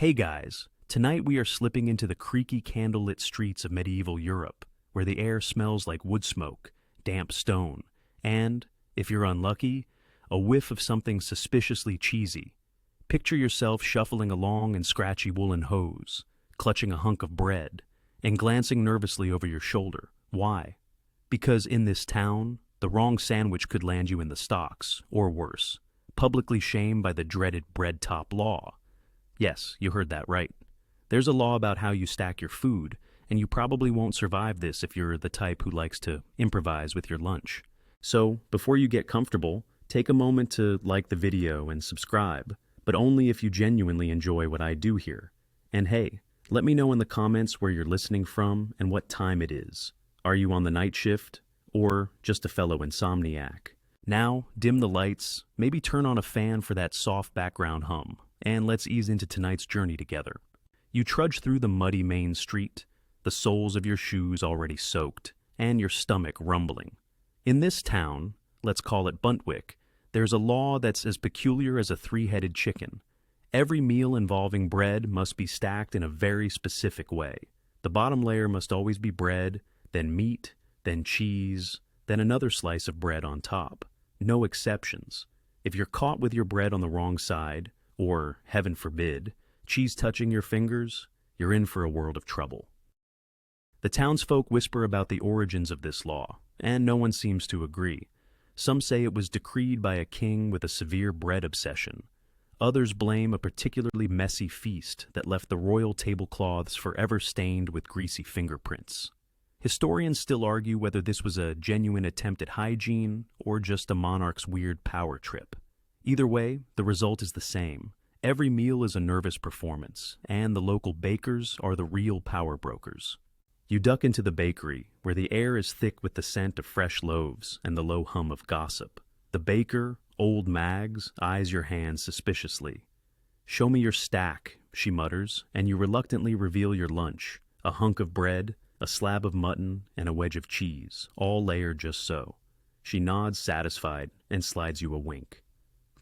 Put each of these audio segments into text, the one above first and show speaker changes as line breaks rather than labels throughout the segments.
Hey guys, tonight we are slipping into the creaky candlelit streets of medieval Europe, where the air smells like wood smoke, damp stone, and, if you're unlucky, a whiff of something suspiciously cheesy. Picture yourself shuffling along in scratchy woolen hose, clutching a hunk of bread, and glancing nervously over your shoulder. Why? Because in this town, the wrong sandwich could land you in the stocks, or worse, publicly shamed by the dreaded bread top law. Yes, you heard that right. There's a law about how you stack your food, and you probably won't survive this if you're the type who likes to improvise with your lunch. So, before you get comfortable, take a moment to like the video and subscribe, but only if you genuinely enjoy what I do here. And hey, let me know in the comments where you're listening from and what time it is. Are you on the night shift, or just a fellow insomniac? Now, dim the lights, maybe turn on a fan for that soft background hum, and let's ease into tonight's journey together. You trudge through the muddy main street, the soles of your shoes already soaked, and your stomach rumbling. In this town, let's call it Buntwick, there's a law that's as peculiar as a three-headed chicken. Every meal involving bread must be stacked in a very specific way. The bottom layer must always be bread, then meat, then cheese, then another slice of bread on top. No exceptions. If you're caught with your bread on the wrong side, or, heaven forbid, cheese touching your fingers, you're in for a world of trouble. The townsfolk whisper about the origins of this law, and no one seems to agree. Some say it was decreed by a king with a severe bread obsession. Others blame a particularly messy feast that left the royal tablecloths forever stained with greasy fingerprints. Historians still argue whether this was a genuine attempt at hygiene or just a monarch's weird power trip. Either way, the result is the same. Every meal is a nervous performance, and the local bakers are the real power brokers. You duck into the bakery, where the air is thick with the scent of fresh loaves and the low hum of gossip. The baker, old Mags, eyes your hand suspiciously. "Show me your stack," she mutters, and you reluctantly reveal your lunch, a hunk of bread, a slab of mutton, and a wedge of cheese, all layered just so. She nods satisfied and slides you a wink.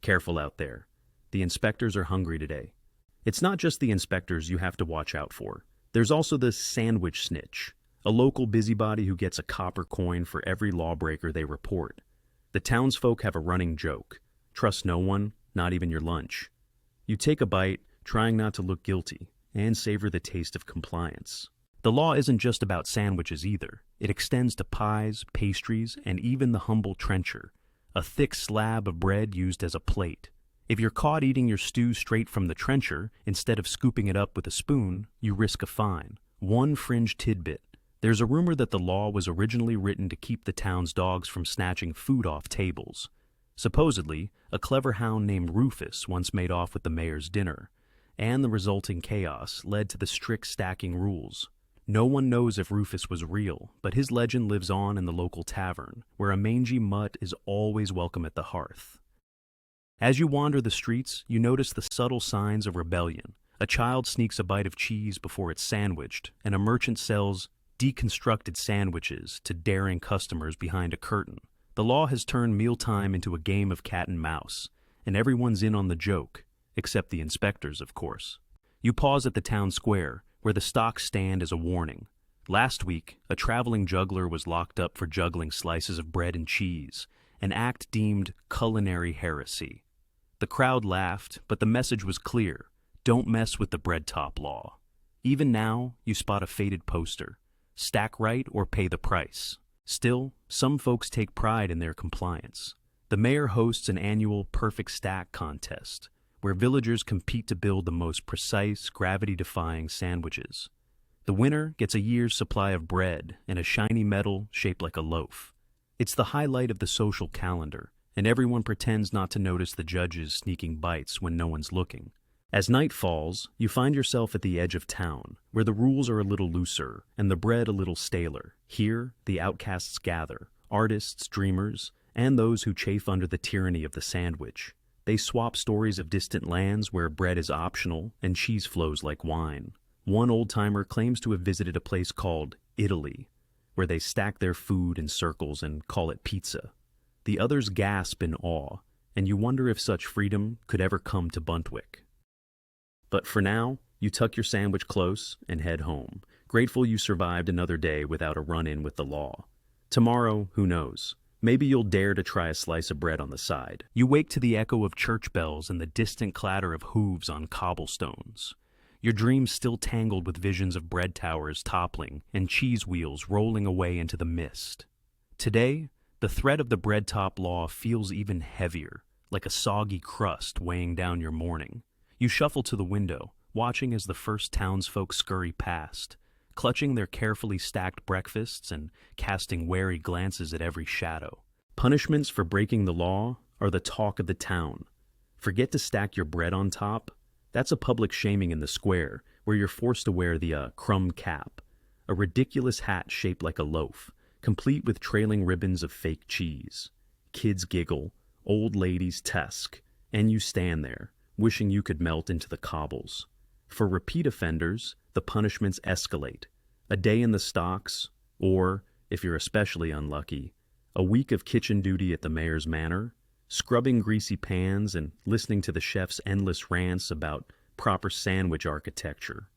Careful out there. The inspectors are hungry today. It's not just the inspectors you have to watch out for. There's also the sandwich snitch, a local busybody who gets a copper coin for every lawbreaker they report. The townsfolk have a running joke. Trust no one, not even your lunch. You take a bite, trying not to look guilty, and savor the taste of compliance. The law isn't just about sandwiches either. It extends to pies, pastries, and even the humble trencher, a thick slab of bread used as a plate. If you're caught eating your stew straight from the trencher, instead of scooping it up with a spoon, you risk a fine. One fringe tidbit. There's a rumor that the law was originally written to keep the town's dogs from snatching food off tables. Supposedly, a clever hound named Rufus once made off with the mayor's dinner, and the resulting chaos led to the strict stacking rules. No one knows if Rufus was real, but his legend lives on in the local tavern, where a mangy mutt is always welcome at the hearth. As you wander the streets, you notice the subtle signs of rebellion. A child sneaks a bite of cheese before it's sandwiched, and a merchant sells deconstructed sandwiches to daring customers behind a curtain. The law has turned mealtime into a game of cat and mouse, and everyone's in on the joke, except the inspectors, of course. You pause at the town square, where the stocks stand as a warning. Last week, a traveling juggler was locked up for juggling slices of bread and cheese, an act deemed culinary heresy. The crowd laughed, but the message was clear: don't mess with the bread top law. Even now, you spot a faded poster: stack right or pay the price. Still, some folks take pride in their compliance. The mayor hosts an annual perfect stack contest, where villagers compete to build the most precise, gravity-defying sandwiches. The winner gets a year's supply of bread and a shiny medal shaped like a loaf. It's the highlight of the social calendar, and everyone pretends not to notice the judges sneaking bites when no one's looking. As night falls, you find yourself at the edge of town, where the rules are a little looser and the bread a little staler. Here, the outcasts gather, artists, dreamers, and those who chafe under the tyranny of the sandwich. They swap stories of distant lands where bread is optional and cheese flows like wine. One old-timer claims to have visited a place called Italy, where they stack their food in circles and call it pizza. The others gasp in awe, and you wonder if such freedom could ever come to Buntwick. But for now, You tuck your sandwich close and head home, grateful you survived another day without a run-in with the law. Tomorrow, who knows? Maybe you'll dare to try a slice of bread on the side. You wake to the echo of church bells and the distant clatter of hooves on cobblestones. Your dreams still tangled with visions of bread towers toppling and cheese wheels rolling away into the mist. Today, the threat of the bread-top law feels even heavier, like a soggy crust weighing down your morning. You shuffle to the window, watching as the first townsfolk scurry past, clutching their carefully stacked breakfasts and casting wary glances at every shadow. Punishments for breaking the law are the talk of the town. Forget to stack your bread on top. That's a public shaming in the square, where you're forced to wear the crumb cap, a ridiculous hat shaped like a loaf, complete with trailing ribbons of fake cheese. Kids giggle, old ladies tusk, and you stand there, wishing you could melt into the cobbles. For repeat offenders, the punishments escalate. A day in the stocks, or, if you're especially unlucky, a week of kitchen duty at the mayor's manor, scrubbing greasy pans and listening to the chef's endless rants about proper sandwich architecture.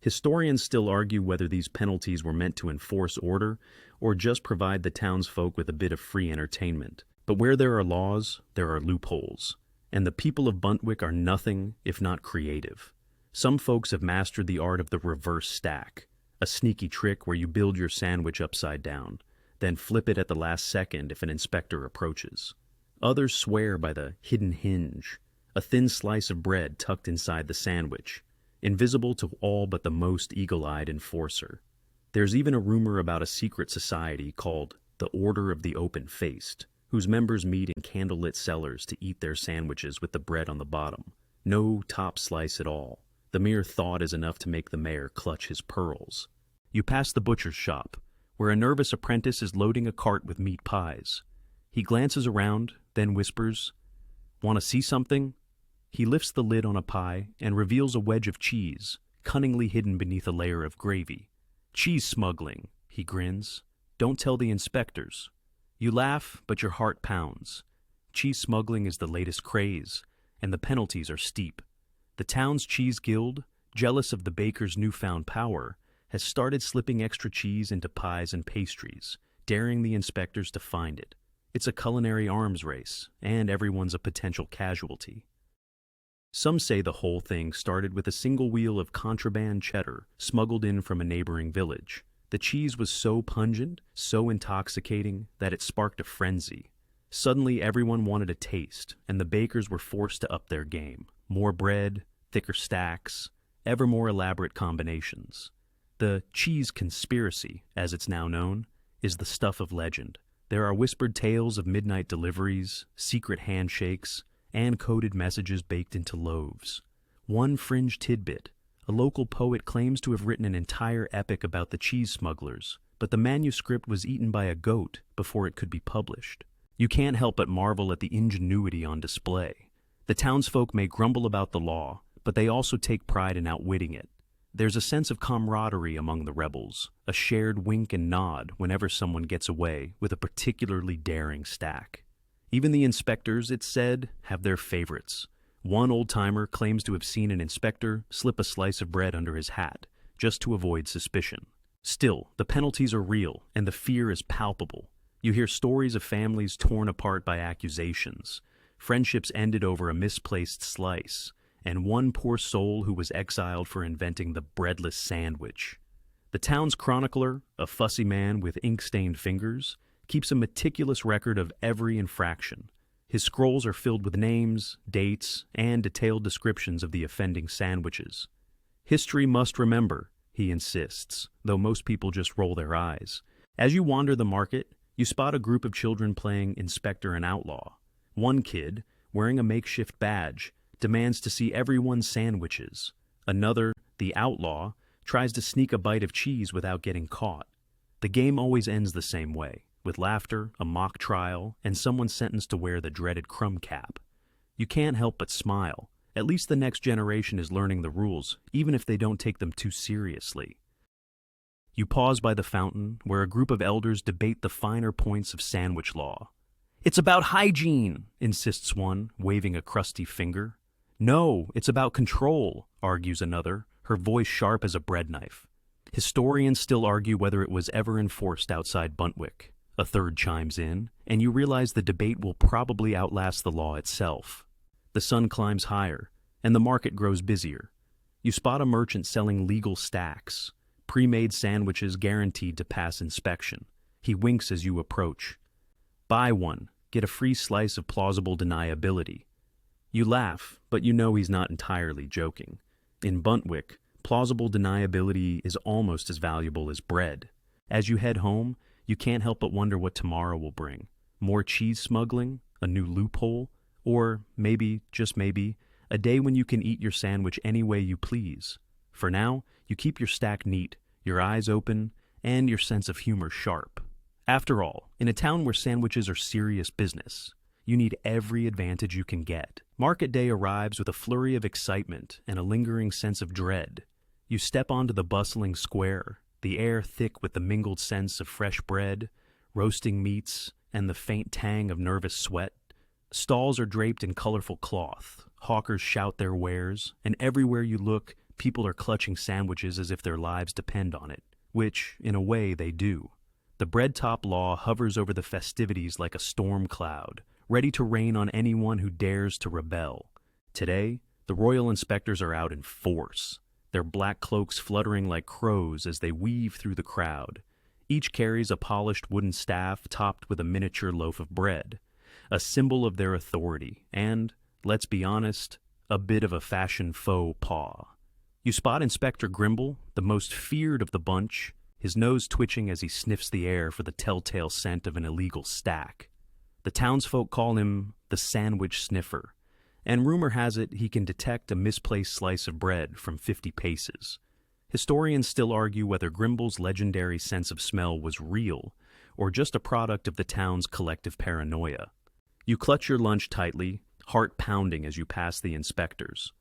Historians still argue whether these penalties were meant to enforce order or just provide the townsfolk with a bit of free entertainment. But where there are laws, there are loopholes, and the people of Buntwick are nothing if not creative. Some folks have mastered the art of the reverse stack, a sneaky trick where you build your sandwich upside down, then flip it at the last second if an inspector approaches. Others swear by the hidden hinge, a thin slice of bread tucked inside the sandwich, invisible to all but the most eagle-eyed enforcer. There's even a rumor about a secret society called the Order of the Open-Faced, whose members meet in candlelit cellars to eat their sandwiches with the bread on the bottom. No top slice at all. The mere thought is enough to make the mayor clutch his pearls. You pass the butcher's shop, where a nervous apprentice is loading a cart with meat pies. He glances around, then whispers, "Want to see something?" He lifts the lid on a pie and reveals a wedge of cheese, cunningly hidden beneath a layer of gravy. "Cheese smuggling," he grins. "Don't tell the inspectors." You laugh, but your heart pounds. Cheese smuggling is the latest craze, and the penalties are steep. The town's cheese guild, jealous of the baker's newfound power, has started slipping extra cheese into pies and pastries, daring the inspectors to find it. It's a culinary arms race, and everyone's a potential casualty. Some say the whole thing started with a single wheel of contraband cheddar smuggled in from a neighboring village. The cheese was so pungent, so intoxicating, that it sparked a frenzy. Suddenly everyone wanted a taste, and the bakers were forced to up their game. More bread, thicker stacks, ever more elaborate combinations. The cheese conspiracy, as it's now known, is the stuff of legend. There are whispered tales of midnight deliveries, secret handshakes, and coded messages baked into loaves. One fringe tidbit: a local poet claims to have written an entire epic about the cheese smugglers, but the manuscript was eaten by a goat before it could be published. You can't help but marvel at the ingenuity on display. The townsfolk may grumble about the law, but they also take pride in outwitting it. There's a sense of camaraderie among the rebels, a shared wink and nod whenever someone gets away with a particularly daring stack. Even the inspectors, it's said, have their favorites. One old-timer claims to have seen an inspector slip a slice of bread under his hat, just to avoid suspicion. Still, the penalties are real, and the fear is palpable. You hear stories of families torn apart by accusations, friendships ended over a misplaced slice, and one poor soul who was exiled for inventing the breadless sandwich. The town's chronicler, a fussy man with ink-stained fingers, keeps a meticulous record of every infraction. His scrolls are filled with names, dates, and detailed descriptions of the offending sandwiches. History must remember, he insists, though most people just roll their eyes. As you wander the market, you spot a group of children playing Inspector and Outlaw. One kid, wearing a makeshift badge, demands to see everyone's sandwiches. Another, the outlaw, tries to sneak a bite of cheese without getting caught. The game always ends the same way, with laughter, a mock trial, and someone sentenced to wear the dreaded crumb cap. You can't help but smile. At least the next generation is learning the rules, even if they don't take them too seriously. You pause by the fountain, where a group of elders debate the finer points of sandwich law. "It's about hygiene," insists one, waving a crusty finger. "No, it's about control," argues another, her voice sharp as a bread knife. Historians still argue whether it was ever enforced outside Buntwick. A third chimes in, and you realize the debate will probably outlast the law itself. The sun climbs higher, and the market grows busier. You spot a merchant selling legal stacks, pre-made sandwiches guaranteed to pass inspection. He winks as you approach. Buy one, get a free slice of plausible deniability. You laugh, but you know he's not entirely joking. In Buntwick, plausible deniability is almost as valuable as bread. As you head home, you can't help but wonder what tomorrow will bring. More cheese smuggling, a new loophole, or maybe, just maybe, a day when you can eat your sandwich any way you please. For now, you keep your stack neat, your eyes open, and your sense of humor sharp. After all, in a town where sandwiches are serious business, you need every advantage you can get. Market day arrives with a flurry of excitement and a lingering sense of dread. You step onto the bustling square, the air thick with the mingled scents of fresh bread, roasting meats, and the faint tang of nervous sweat. Stalls are draped in colorful cloth, hawkers shout their wares, and everywhere you look, people are clutching sandwiches as if their lives depend on it, which, in a way, they do. The bread-top law hovers over the festivities like a storm cloud, ready to rain on anyone who dares to rebel. Today, the royal inspectors are out in force, their black cloaks fluttering like crows as they weave through the crowd. Each carries a polished wooden staff topped with a miniature loaf of bread, a symbol of their authority, and, let's be honest, a bit of a fashion faux pas. You spot Inspector Grimble, the most feared of the bunch, his nose twitching as he sniffs the air for the telltale scent of an illegal stack. The townsfolk call him the Sandwich Sniffer, and rumor has it he can detect a misplaced slice of bread from 50 paces. Historians still argue whether Grimble's legendary sense of smell was real, or just a product of the town's collective paranoia. You clutch your lunch tightly, heart pounding as you pass the inspectors.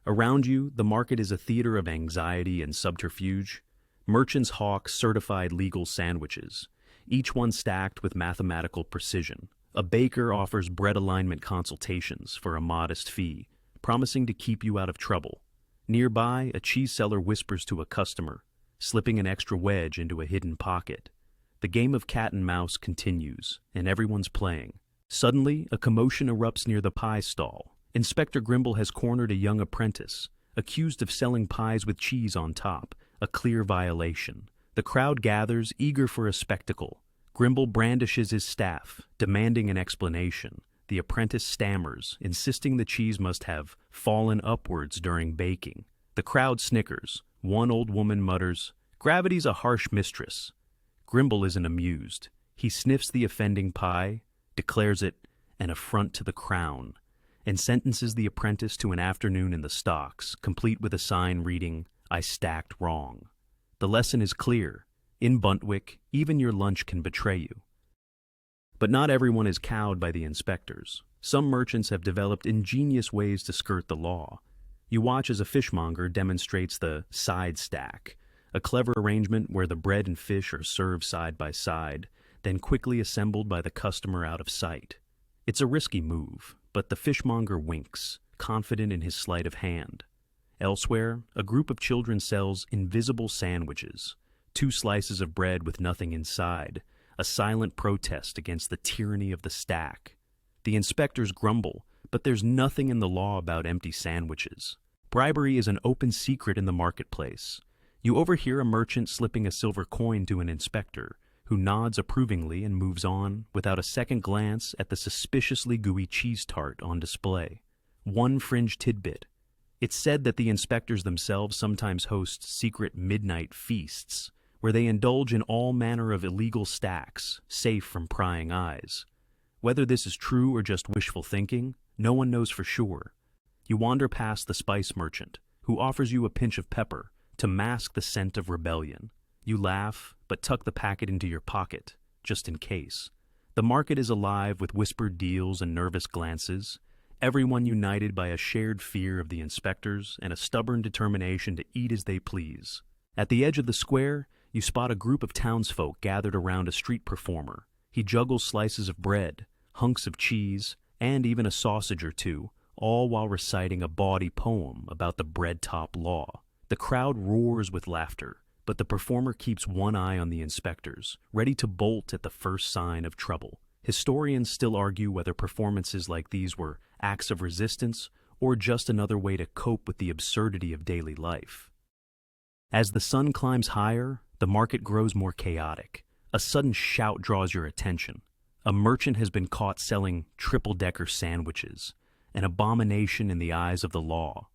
Around you, the market is a theater of anxiety and subterfuge. Merchants hawk certified legal sandwiches, each one stacked with mathematical precision. A baker offers bread alignment consultations for a modest fee, promising to keep you out of trouble. Nearby, a cheese seller whispers to a customer, slipping an extra wedge into a hidden pocket. The game of cat and mouse continues, and everyone's playing. Suddenly, a commotion erupts near the pie stall. Inspector Grimble has cornered a young apprentice, accused of selling pies with cheese on top, a clear violation. The crowd gathers, eager for a spectacle. Grimble brandishes his staff, demanding an explanation. The apprentice stammers, insisting the cheese must have fallen upwards during baking. The crowd snickers. One old woman mutters, "Gravity's a harsh mistress." Grimble isn't amused. He sniffs the offending pie, declares it an affront to the crown, and sentences the apprentice to an afternoon in the stocks, complete with a sign reading, "I stacked wrong." The lesson is clear. In Buntwick, even your lunch can betray you. But not everyone is cowed by the inspectors. Some merchants have developed ingenious ways to skirt the law. You watch as a fishmonger demonstrates the side stack, a clever arrangement where the bread and fish are served side by side, then quickly assembled by the customer out of sight. It's a risky move, but the fishmonger winks, confident in his sleight of hand. Elsewhere, a group of children sells invisible sandwiches, 2 slices of bread with nothing inside, a silent protest against the tyranny of the stack. The inspectors grumble, but there's nothing in the law about empty sandwiches. Bribery is an open secret in the marketplace. You overhear a merchant slipping a silver coin to an inspector, who nods approvingly and moves on without a second glance at the suspiciously gooey cheese tart on display. One fringe tidbit. It's said that the inspectors themselves sometimes host secret midnight feasts, where they indulge in all manner of illegal stacks, safe from prying eyes. Whether this is true or just wishful thinking, no one knows for sure. You wander past the spice merchant, who offers you a pinch of pepper to mask the scent of rebellion. You laugh, but tuck the packet into your pocket, just in case. The market is alive with whispered deals and nervous glances, everyone united by a shared fear of the inspectors and a stubborn determination to eat as they please. At the edge of the square, you spot a group of townsfolk gathered around a street performer. He juggles slices of bread, hunks of cheese, and even a sausage or two, all while reciting a bawdy poem about the bread-top law. The crowd roars with laughter, but the performer keeps one eye on the inspectors, ready to bolt at the first sign of trouble. Historians still argue whether performances like these were acts of resistance or just another way to cope with the absurdity of daily life. As the sun climbs higher, the market grows more chaotic. A sudden shout draws your attention. A merchant has been caught selling triple-decker sandwiches, an abomination in the eyes of the law.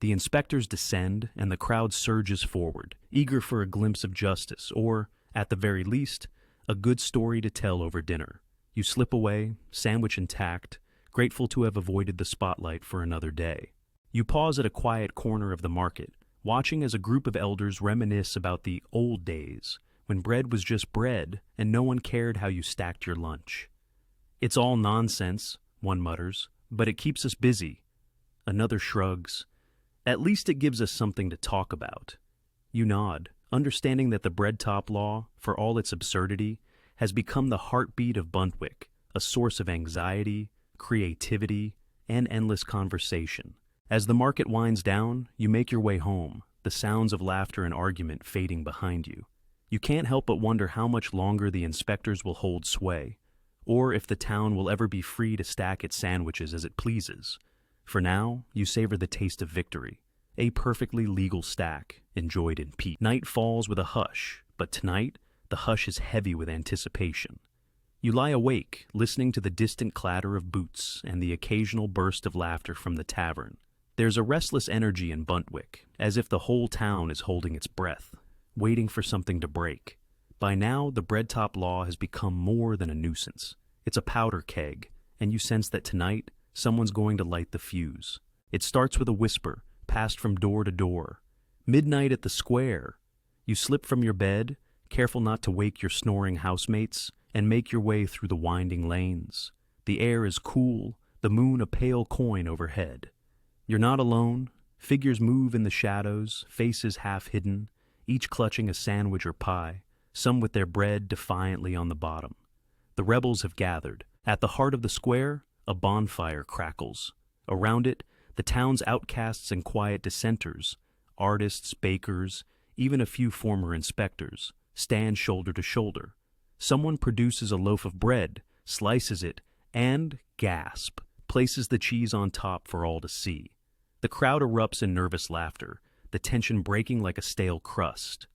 The inspectors descend, and the crowd surges forward, eager for a glimpse of justice, or, at the very least, a good story to tell over dinner. You slip away, sandwich intact, grateful to have avoided the spotlight for another day. You pause at a quiet corner of the market, watching as a group of elders reminisce about the old days, when bread was just bread and no one cared how you stacked your lunch. "It's all nonsense," one mutters, "but it keeps us busy." Another shrugs. "At least it gives us something to talk about." You nod, understanding that the bread top law, for all its absurdity, has become the heartbeat of Buntwick, a source of anxiety, creativity, and endless conversation. As the market winds down, you make your way home, the sounds of laughter and argument fading behind you. You can't help but wonder how much longer the inspectors will hold sway, or if the town will ever be free to stack its sandwiches as it pleases. For now, you savor the taste of victory, a perfectly legal stack, enjoyed in peace. Night falls with a hush, but tonight, the hush is heavy with anticipation. You lie awake, listening to the distant clatter of boots and the occasional burst of laughter from the tavern. There's a restless energy in Buntwick, as if the whole town is holding its breath, waiting for something to break. By now, the bread top law has become more than a nuisance. It's a powder keg, and you sense that tonight, someone's going to light the fuse. It starts with a whisper, passed from door to door. Midnight at the square. You slip from your bed, careful not to wake your snoring housemates, and make your way through the winding lanes. The air is cool, the moon a pale coin overhead. You're not alone. Figures move in the shadows, faces half hidden, each clutching a sandwich or pie, some with their bread defiantly on the bottom. The rebels have gathered. At the heart of the square, a bonfire crackles. Around it, the town's outcasts and quiet dissenters, artists, bakers, even a few former inspectors, stand shoulder to shoulder. Someone produces a loaf of bread, slices it, and, gasp, places the cheese on top for all to see. The crowd erupts in nervous laughter, the tension breaking like a stale crust.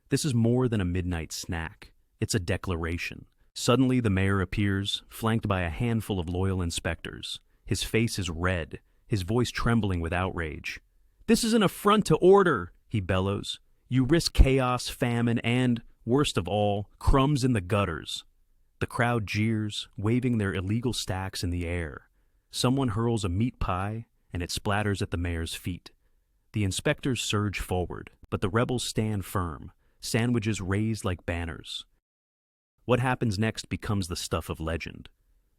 This is more than a midnight snack. It's a declaration. Suddenly the mayor appears, flanked by a handful of loyal inspectors. His face is red, his voice trembling with outrage. "This is an affront to order," he bellows. "You risk chaos, famine, and, worst of all, crumbs in the gutters." The crowd jeers, waving their illegal stacks in the air. Someone hurls a meat pie, and it splatters at the mayor's feet. The inspectors surge forward, but the rebels stand firm, sandwiches raised like banners. What happens next becomes the stuff of legend.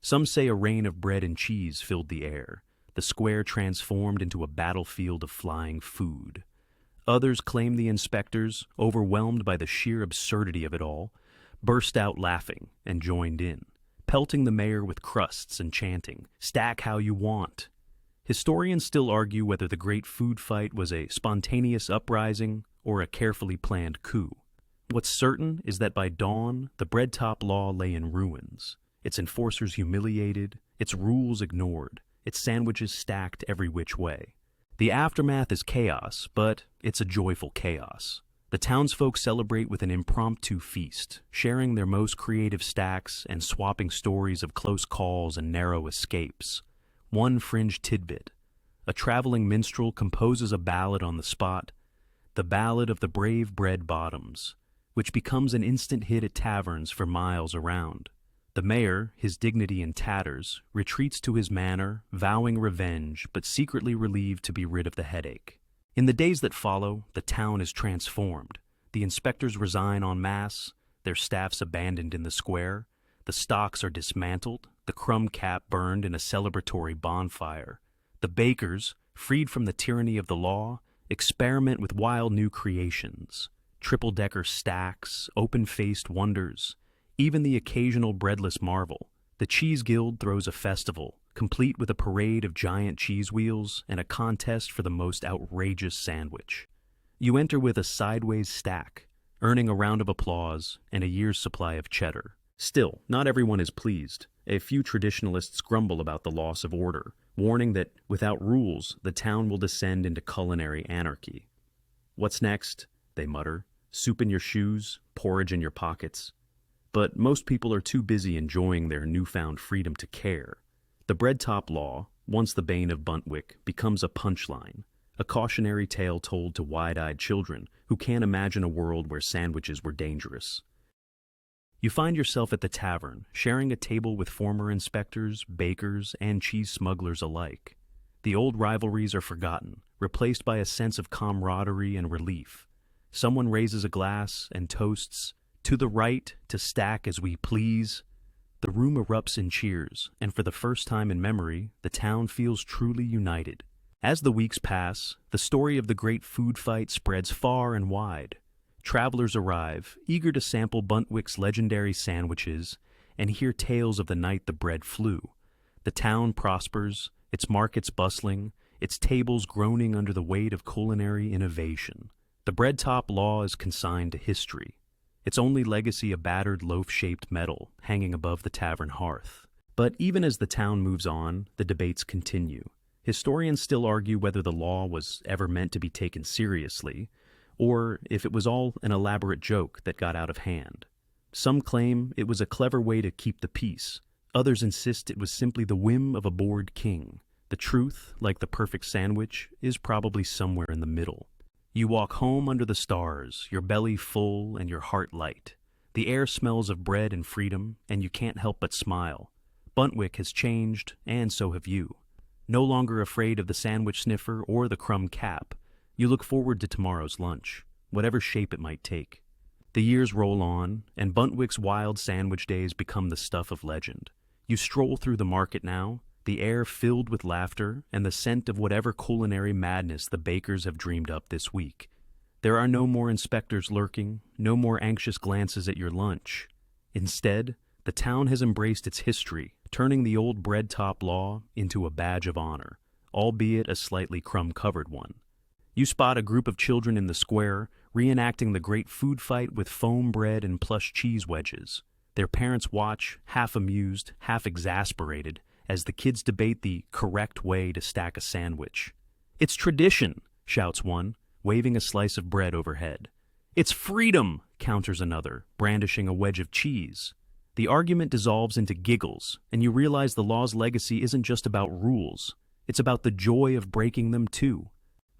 Some say a rain of bread and cheese filled the air, the square transformed into a battlefield of flying food. Others claim the inspectors, overwhelmed by the sheer absurdity of it all, burst out laughing and joined in, pelting the mayor with crusts and chanting, "Stack how you want." Historians still argue whether the great food fight was a spontaneous uprising or a carefully planned coup. What's certain is that by dawn, the bread top law lay in ruins, its enforcers humiliated, its rules ignored, its sandwiches stacked every which way. The aftermath is chaos, but it's a joyful chaos. The townsfolk celebrate with an impromptu feast, sharing their most creative stacks and swapping stories of close calls and narrow escapes. One fringe tidbit: a traveling minstrel composes a ballad on the spot, the Ballad of the Brave Bread Bottoms, which becomes an instant hit at taverns for miles around. The mayor, his dignity in tatters, retreats to his manor, vowing revenge, but secretly relieved to be rid of the headache. In the days that follow, the town is transformed. The inspectors resign en masse, their staffs abandoned in the square, the stocks are dismantled, the crumb cap burned in a celebratory bonfire. The bakers, freed from the tyranny of the law, experiment with wild new creations. Triple-decker stacks, open-faced wonders, even the occasional breadless marvel. The Cheese Guild throws a festival, complete with a parade of giant cheese wheels and a contest for the most outrageous sandwich. You enter with a sideways stack, earning a round of applause and a year's supply of cheddar. Still, not everyone is pleased. A few traditionalists grumble about the loss of order, warning that without rules, the town will descend into culinary anarchy. "What's next?" they mutter. "Soup in your shoes, porridge in your pockets." But most people are too busy enjoying their newfound freedom to care. The bread top law, once the bane of Buntwick, becomes a punchline, a cautionary tale told to wide-eyed children who can't imagine a world where sandwiches were dangerous. You find yourself at the tavern, sharing a table with former inspectors, bakers, and cheese smugglers alike. The old rivalries are forgotten, replaced by a sense of camaraderie and relief. Someone raises a glass and toasts, "To the right, to stack as we please." The room erupts in cheers, and for the first time in memory, the town feels truly united. As the weeks pass, the story of the great food fight spreads far and wide. Travelers arrive, eager to sample Buntwick's legendary sandwiches and hear tales of the night the bread flew. The town prospers, its markets bustling, its tables groaning under the weight of culinary innovation. The bread top law is consigned to history, its only legacy a battered loaf-shaped medal hanging above the tavern hearth. But even as the town moves on, the debates continue. Historians still argue whether the law was ever meant to be taken seriously, or if it was all an elaborate joke that got out of hand. Some claim it was a clever way to keep the peace. Others insist it was simply the whim of a bored king. The truth, like the perfect sandwich, is probably somewhere in the middle. You walk home under the stars, your belly full and your heart light. The air smells of bread and freedom, and you can't help but smile. Buntwick has changed, and so have you. No longer afraid of the sandwich sniffer or the crumb cap, you look forward to tomorrow's lunch, whatever shape it might take. The years roll on, and Buntwick's wild sandwich days become the stuff of legend. You stroll through the market now, the air filled with laughter and the scent of whatever culinary madness the bakers have dreamed up this week. There are no more inspectors lurking, no more anxious glances at your lunch. Instead, the town has embraced its history, turning the old bread top law into a badge of honor, albeit a slightly crumb-covered one. You spot a group of children in the square, reenacting the great food fight with foam bread and plush cheese wedges. Their parents watch, half amused, half exasperated, as the kids debate the correct way to stack a sandwich. "It's tradition," shouts one, waving a slice of bread overhead. "It's freedom," counters another, brandishing a wedge of cheese. The argument dissolves into giggles, and you realize the law's legacy isn't just about rules. It's about the joy of breaking them, too.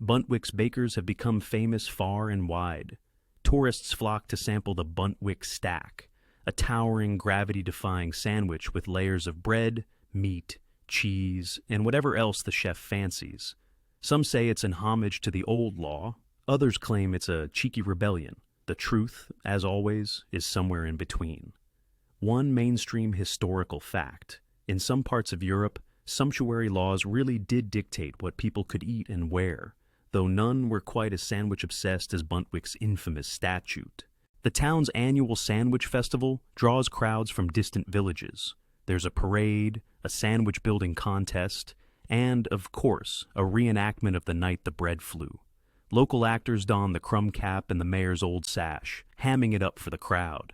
Buntwick's bakers have become famous far and wide. Tourists flock to sample the Buntwick stack, a towering, gravity-defying sandwich with layers of bread, meat, cheese, and whatever else the chef fancies. Some say it's an homage to the old law. Others claim it's a cheeky rebellion. The truth, as always, is somewhere in between. One mainstream historical fact: in some parts of Europe, sumptuary laws really did dictate what people could eat and wear, though none were quite as sandwich-obsessed as Buntwick's infamous statute. The town's annual sandwich festival draws crowds from distant villages. There's a parade, a sandwich-building contest, and, of course, a reenactment of the night the bread flew. Local actors don the crumb cap and the mayor's old sash, hamming it up for the crowd.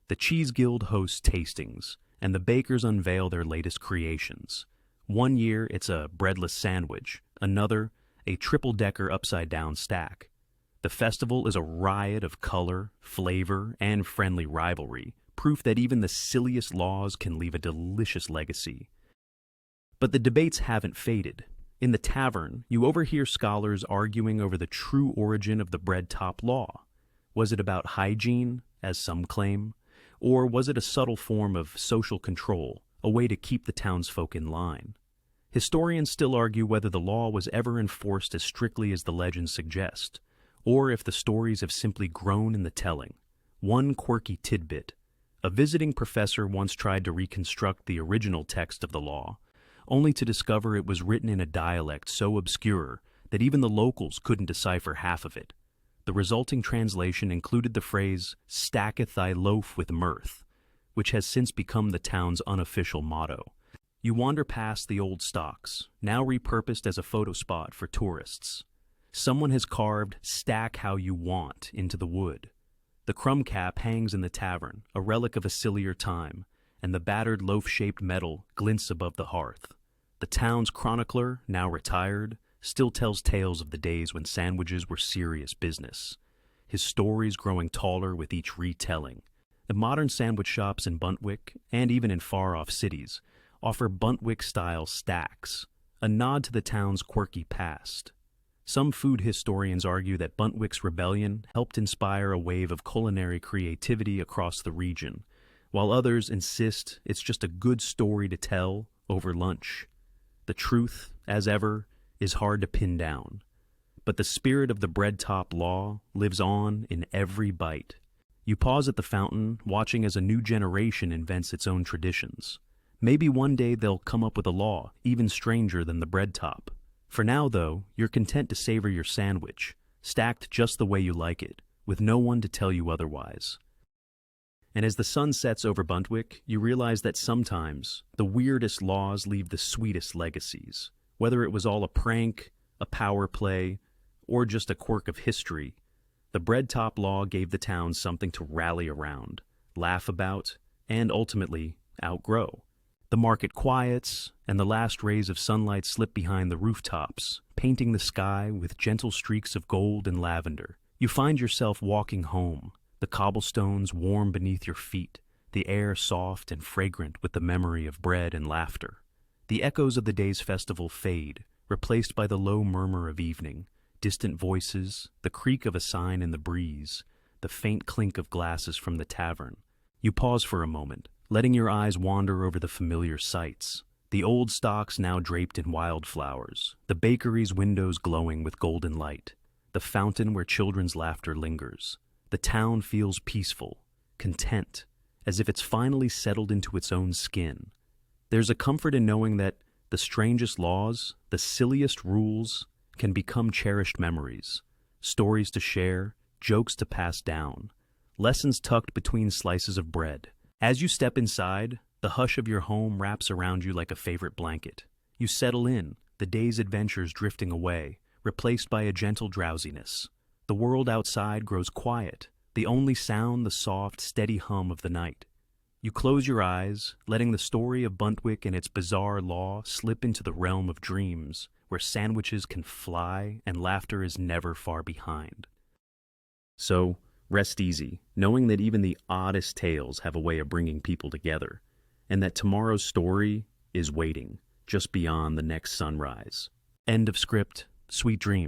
The Cheese Guild hosts tastings, and the bakers unveil their latest creations. One year, it's a breadless sandwich. Another, a triple-decker upside-down stack. The festival is a riot of color, flavor, and friendly rivalry, proof that even the silliest laws can leave a delicious legacy. But the debates haven't faded. In the tavern, you overhear scholars arguing over the true origin of the bread top law. Was it about hygiene, as some claim, or was it a subtle form of social control, a way to keep the townsfolk in line? Historians still argue whether the law was ever enforced as strictly as the legends suggest, or if the stories have simply grown in the telling. One quirky tidbit: a visiting professor once tried to reconstruct the original text of the law, only to discover it was written in a dialect so obscure that even the locals couldn't decipher half of it. The resulting translation included the phrase, "stacketh thy loaf with mirth," which has since become the town's unofficial motto. You wander past the old stocks, now repurposed as a photo spot for tourists. Someone has carved "stack how you want" into the wood. The crumb cap hangs in the tavern, a relic of a sillier time, and the battered loaf-shaped metal glints above the hearth. The town's chronicler, now retired, still tells tales of the days when sandwiches were serious business, his stories growing taller with each retelling. The modern sandwich shops in Buntwick, and even in far-off cities, offer Buntwick-style stacks, a nod to the town's quirky past. Some food historians argue that Buntwick's rebellion helped inspire a wave of culinary creativity across the region, while others insist it's just a good story to tell over lunch. The truth, as ever, is hard to pin down. But the spirit of the bread-top law lives on in every bite. You pause at the fountain, watching as a new generation invents its own traditions. Maybe one day they'll come up with a law even stranger than the bread top. For now, though, you're content to savor your sandwich, stacked just the way you like it, with no one to tell you otherwise. And as the sun sets over Buntwick, you realize that sometimes the weirdest laws leave the sweetest legacies. Whether it was all a prank, a power play, or just a quirk of history, the bread top law gave the town something to rally around, laugh about, and ultimately outgrow. The market quiets, and the last rays of sunlight slip behind the rooftops, painting the sky with gentle streaks of gold and lavender. You find yourself walking home, the cobblestones warm beneath your feet, the air soft and fragrant with the memory of bread and laughter. The echoes of the day's festival fade, replaced by the low murmur of evening, distant voices, the creak of a sign in the breeze, the faint clink of glasses from the tavern. You pause for a moment, letting your eyes wander over the familiar sights. The old stocks now draped in wildflowers, the bakery's windows glowing with golden light, the fountain where children's laughter lingers. The town feels peaceful, content, as if it's finally settled into its own skin. There's a comfort in knowing that the strangest laws, the silliest rules, can become cherished memories, stories to share, jokes to pass down, lessons tucked between slices of bread. As you step inside, the hush of your home wraps around you like a favorite blanket. You settle in, the day's adventures drifting away, replaced by a gentle drowsiness. The world outside grows quiet, the only sound the soft, steady hum of the night. You close your eyes, letting the story of Buntwick and its bizarre law slip into the realm of dreams, where sandwiches can fly and laughter is never far behind. So, rest easy, knowing that even the oddest tales have a way of bringing people together, and that tomorrow's story is waiting, just beyond the next sunrise. End of script. Sweet dreams.